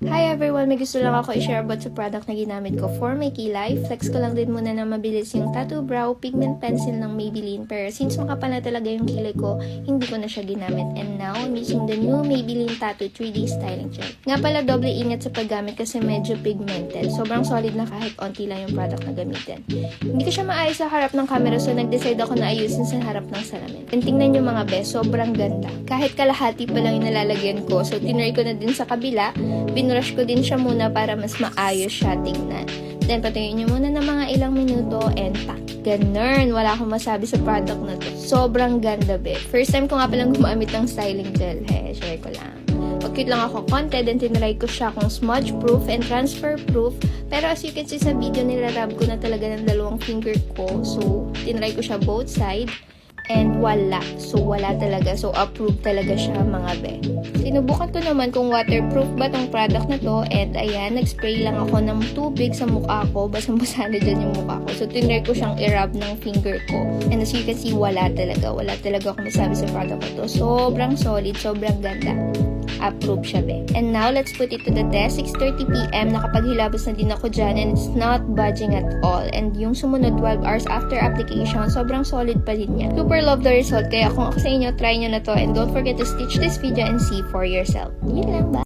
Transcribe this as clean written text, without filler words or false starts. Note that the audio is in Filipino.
Hi everyone! May gusto lang ako i-share about sa product na ginamit ko for my kilay. Flex ko lang din muna na mabilis yung tattoo brow pigment pencil ng Maybelline. Pero since makapal na talaga yung kilay ko, hindi ko na siya ginamit. And now, I'm using the new Maybelline Tattoo 3D Styling Gel. Nga pala, doble ingat sa paggamit kasi medyo pigmented. Sobrang solid na kahit onti lang yung product na gamitin. Hindi ko siya maayos sa harap ng camera so nag-decide ako na ayusin sa harap ng salamin. And tingnan nyo mga bes, sobrang ganda. Kahit kalahati pa lang yung nalalagyan ko. So tinry ko na din sa kabila. Binrush ko din siya muna para mas maayos siya tingnan. Then, patayin nyo muna ng mga ilang minuto and pack. Ganun. Wala akong masabi sa product na to. Sobrang ganda, be. First time ko nga palang gumamit ng styling gel. Share ko lang. Pag-cute lang ako konti, then tinry ko siya kung smudge proof and transfer proof. Pero as you can see sa video, nilarab ko na talaga ng dalawang finger ko. So, tinry ko siya both side. And wala. So, wala talaga. So, approved talaga siya, mga be. Sinubukan ko naman kung waterproof ba tong product na to. And ayan, nag-spray lang ako ng tubig sa mukha ko. Basang-basa na dyan yung mukha ko. So, tinry ko siyang i-rub ng finger ko. And as you can see, wala talaga. Wala talaga ako masabi sa product na to. Sobrang solid. Sobrang ganda. Approve siya, be. And now, let's put it to the test. 6:30 PM, nakapaghilabos na din ako dyan and it's not budging at all. And yung sumunod 12 hours after application, sobrang solid pa din niya. Super love the result. Kaya kung ako sa inyo, try nyo na to. And don't forget to stitch this video and see for yourself. Yun lang ba?